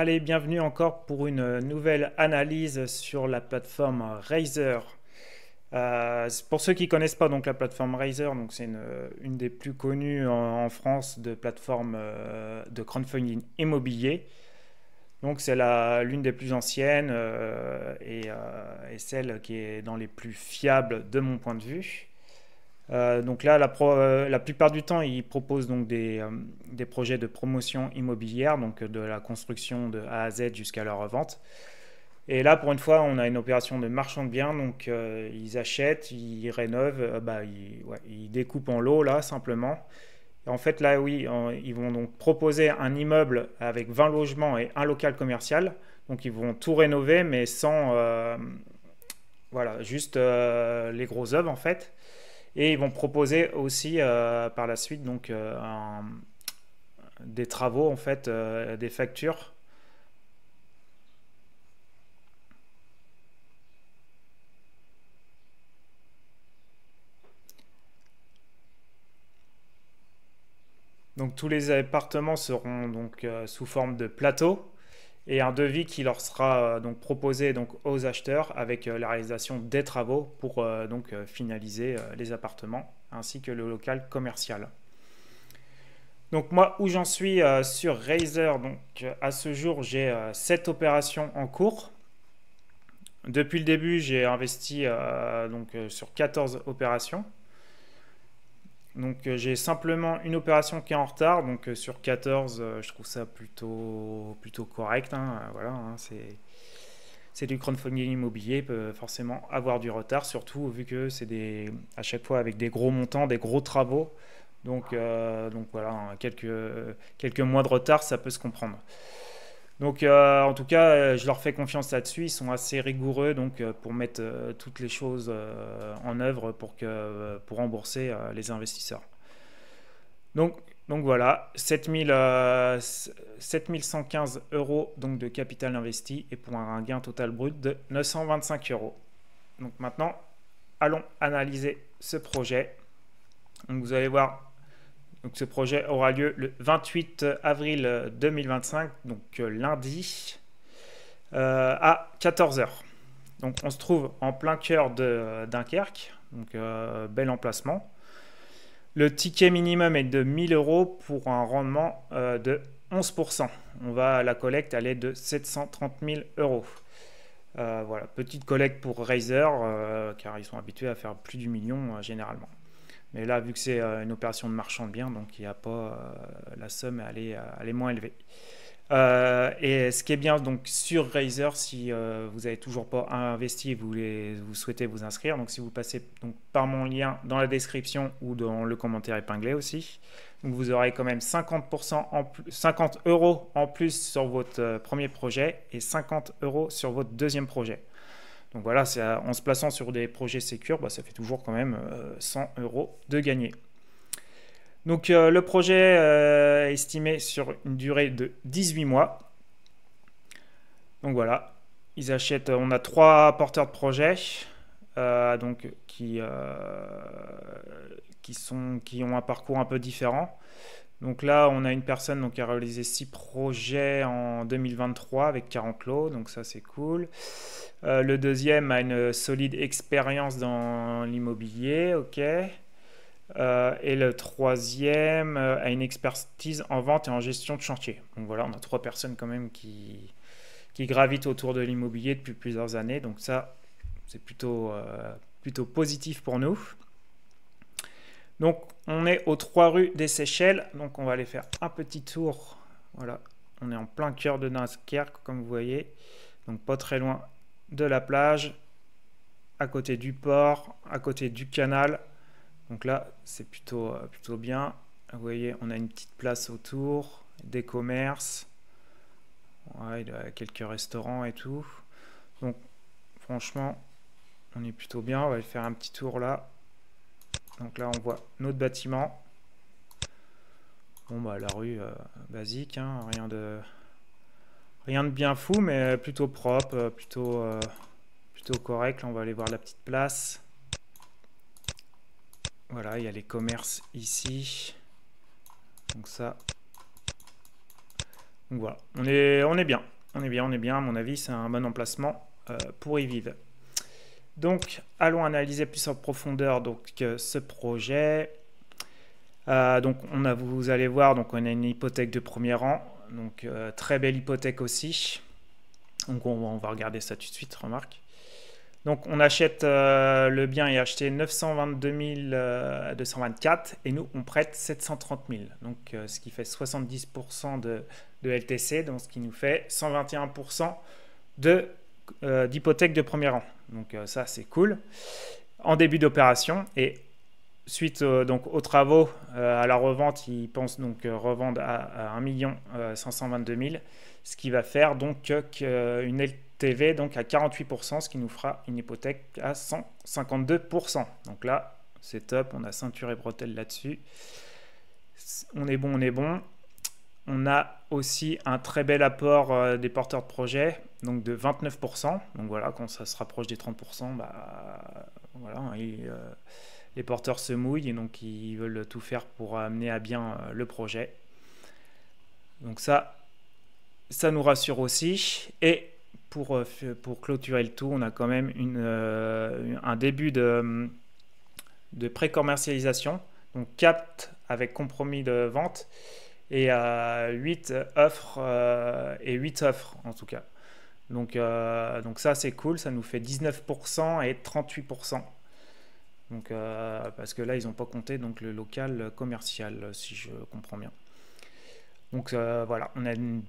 Allez, bienvenue encore pour une nouvelle analyse sur la plateforme Razer. Pour ceux qui ne connaissent pas donc la plateforme Razer, donc c'est une des plus connues en France de plateformes de crowdfunding immobilier. Donc c'est l'une des plus anciennes et celle qui est dans les plus fiables de mon point de vue. Donc là, la plupart du temps, ils proposent donc des projets de promotion immobilière, donc de la construction de A à Z jusqu'à leur revente. Et là, pour une fois, on a une opération de marchand de biens, donc ils achètent, ils rénovent, ils découpent en lots là simplement. Et en fait, là, oui, ils vont donc proposer un immeuble avec 20 logements et un local commercial. Donc ils vont tout rénover, mais sans, voilà, juste les gros œuvres en fait. Et ils vont proposer aussi par la suite donc des travaux en fait, des factures. Donc tous les appartements seront donc sous forme de plateau et un devis qui leur sera donc proposé donc aux acheteurs avec la réalisation des travaux pour finaliser les appartements ainsi que le local commercial. Donc moi où j'en suis sur Razer, donc à ce jour j'ai 7 opérations en cours. Depuis le début j'ai investi sur 14 opérations. Donc j'ai simplement une opération qui est en retard, donc sur 14 je trouve ça plutôt correct, hein, voilà, hein, c'est du crowdfunding immobilier, peut forcément avoir du retard, surtout vu que c'est à chaque fois avec des gros montants, des gros travaux, donc voilà, hein, quelques mois de retard, ça peut se comprendre. Donc en tout cas, je leur fais confiance là-dessus, ils sont assez rigoureux donc pour mettre toutes les choses en œuvre pour rembourser les investisseurs. Donc, donc voilà, 7115 euros donc de capital investi et pour un gain total brut de 925 euros. Donc maintenant, allons analyser ce projet. Donc vous allez voir, donc ce projet aura lieu le 28 avril 2025, donc lundi, à 14 heures. Donc on se trouve en plein cœur de Dunkerque, donc bel emplacement. Le ticket minimum est de 1000 euros pour un rendement de 11%. On va à la collecte à l'aide de 730 000 euros. Voilà, petite collecte pour Razer, car ils sont habitués à faire plus du million généralement. Mais là, vu que c'est une opération de marchand de biens, donc il n'y a pas la somme, elle est moins élevée. Et ce qui est bien donc sur Razer, si vous n'avez toujours pas investi et vous souhaitez vous inscrire, donc si vous passez donc par mon lien dans la description ou dans le commentaire épinglé aussi, donc vous aurez quand même 50 euros en plus sur votre premier projet et 50 euros sur votre deuxième projet. Donc voilà, en se plaçant sur des projets sécures, ça fait toujours quand même 100 euros de gagné. Donc le projet est estimé sur une durée de 18 mois. Donc voilà, on a 3 porteurs de projet qui ont un parcours un peu différent. Donc là, on a une personne qui a réalisé 6 projets en 2023 avec 40 lots, donc ça c'est cool. Le deuxième a une solide expérience dans l'immobilier, ok. Et le troisième a une expertise en vente et en gestion de chantier. Donc voilà, on a 3 personnes quand même qui gravitent autour de l'immobilier depuis plusieurs années. Donc ça, c'est plutôt positif pour nous. Donc on est aux 3 rues des Seychelles. Donc on va aller faire un petit tour. Voilà, on est en plein cœur de Dunkerque, comme vous voyez. Donc pas très loin de la plage, à côté du port, à côté du canal. Donc là, c'est plutôt bien. Vous voyez, on a une petite place autour, des commerces. Ouais, il y a quelques restaurants et tout. Donc, franchement, on est plutôt bien. On va aller faire un petit tour là. Donc là, on voit notre bâtiment. Bon, la rue basique, hein, rien de bien fou, mais plutôt propre, plutôt correct. Là, on va aller voir la petite place. Voilà, il y a les commerces ici. Donc ça, Donc voilà, on est bien. On est bien. À mon avis, c'est un bon emplacement pour y vivre. Donc, allons analyser plus en profondeur donc, ce projet. Donc, vous allez voir, donc, on a une hypothèque de premier rang. Donc, très belle hypothèque aussi. Donc, on va regarder ça tout de suite, remarque. Donc, on achète le bien est acheté 922 224 et nous, on prête 730 000. Donc, ce qui fait 70% de LTC, donc ce qui nous fait 121% d'hypothèque de premier rang. Donc, ça, c'est cool. En début d'opération et suite donc, aux travaux, à la revente, ils pensent donc revendre à 1 522 000, ce qui va faire donc une LTV donc à 48%, ce qui nous fera une hypothèque à 152%. Donc là, c'est top, on a ceinture et bretelles là-dessus. On est bon, on est bon. On a aussi un très bel apport des porteurs de projet, donc de 29%. Donc voilà, quand ça se rapproche des 30%, bah, voilà, les porteurs se mouillent et donc ils veulent tout faire pour amener à bien le projet. Donc ça nous rassure aussi. Et pour clôturer le tout, on a quand même un début de pré-commercialisation. Donc 4 avec compromis de vente et 8 offres et 8 offres en tout cas. Donc ça c'est cool, ça nous fait 19% et 38%. Donc, parce que là, ils n'ont pas compté donc, le local commercial, si je comprends bien. Donc voilà, on a une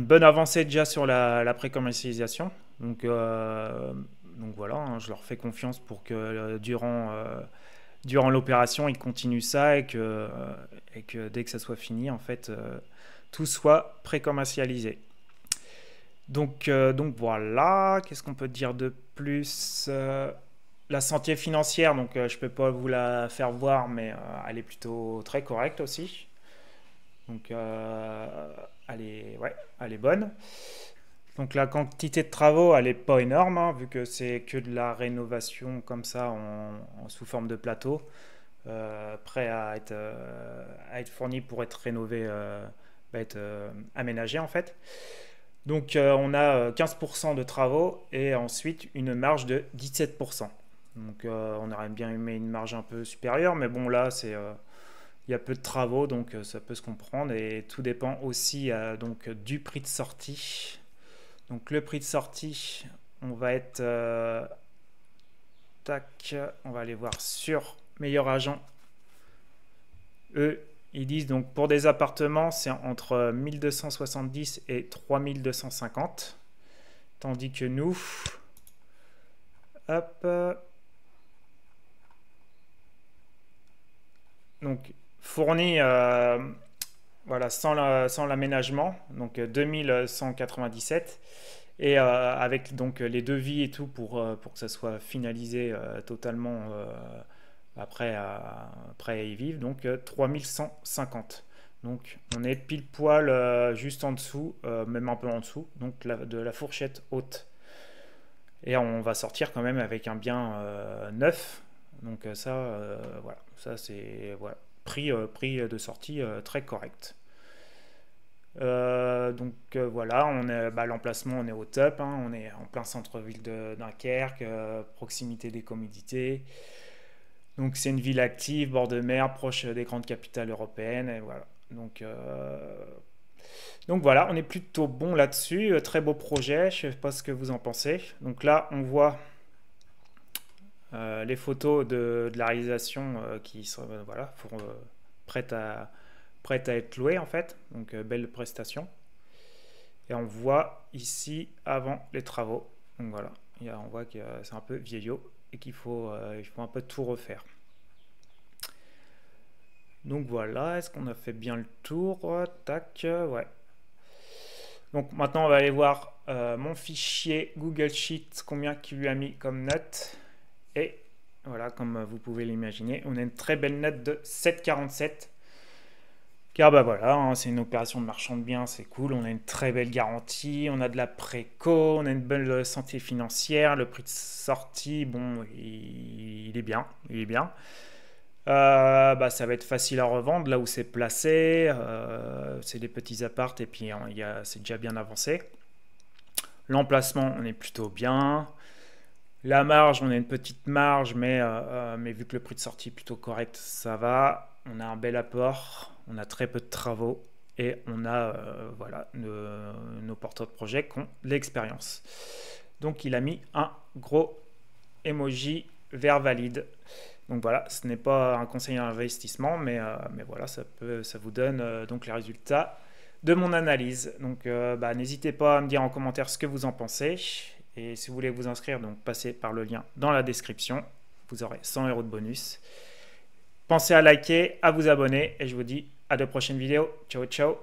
bonne avancée déjà sur la pré-commercialisation. Donc voilà, hein, je leur fais confiance pour que durant l'opération, ils continuent ça et que dès que ça soit fini, en fait, tout soit pré-commercialisé. Donc voilà, qu'est-ce qu'on peut dire de plus la santé financière, donc je peux pas vous la faire voir, mais elle est plutôt très correcte aussi. Donc elle est bonne. Donc la quantité de travaux, elle est pas énorme, hein, vu que c'est que de la rénovation comme ça, sous forme de plateau, prêt à être fourni pour être rénové, être aménagé en fait. Donc on a 15% de travaux et ensuite une marge de 17%. Donc on aurait bien aimé une marge un peu supérieure, mais bon là il y a peu de travaux, donc ça peut se comprendre et tout dépend aussi donc du prix de sortie. Donc le prix de sortie, on va être on va aller voir sur Meilleur Agent. Eux, ils disent donc pour des appartements, c'est entre 1270 et 3250, tandis que nous, hop. Donc fourni voilà, sans l'aménagement, donc 2197 et avec donc les devis et tout pour que ça soit finalisé totalement après à y vivre, donc 3150. Donc on est pile poil juste en dessous, même un peu en dessous, donc de la fourchette haute. Et on va sortir quand même avec un bien neuf. Donc ça, voilà, ça c'est voilà, prix de sortie très correct. Donc voilà, l'emplacement, on est au top, hein, on est en plein centre-ville de Dunkerque, proximité des commodités. Donc c'est une ville active, bord de mer, proche des grandes capitales européennes, et voilà. Donc voilà, on est plutôt bon là-dessus, très beau projet, je ne sais pas ce que vous en pensez. Donc là, on voit les photos de la réalisation qui sont voilà, prêtes à être louées en fait, donc belle prestation. Et on voit ici avant les travaux, donc voilà, on voit que c'est un peu vieillot et qu'il faut un peu tout refaire. Donc voilà, est-ce qu'on a fait bien le tour? Tac, ouais. Donc maintenant on va aller voir mon fichier Google Sheet, combien qu'il lui a mis comme note. Et voilà, comme vous pouvez l'imaginer, on a une très belle note de 7,47. Car bah voilà, hein, c'est une opération de marchand de biens, c'est cool, on a une très belle garantie, on a de la préco, on a une belle santé financière, le prix de sortie, bon, il est bien, il est bien. Ça va être facile à revendre là où c'est placé. C'est des petits apparts et puis c'est déjà bien avancé. L'emplacement, on est plutôt bien. La marge, on a une petite marge, mais vu que le prix de sortie est plutôt correct, ça va. On a un bel apport, on a très peu de travaux et on a voilà, nos porteurs de projet qui ont de l'expérience. Donc il a mis un gros emoji vert valide. Donc voilà, ce n'est pas un conseil d'investissement, mais voilà, ça vous donne donc les résultats de mon analyse. Donc n'hésitez pas à me dire en commentaire ce que vous en pensez. Et si vous voulez vous inscrire, donc passez par le lien dans la description. Vous aurez 100 € de bonus. Pensez à liker, à vous abonner et je vous dis à de prochaines vidéos. Ciao, ciao.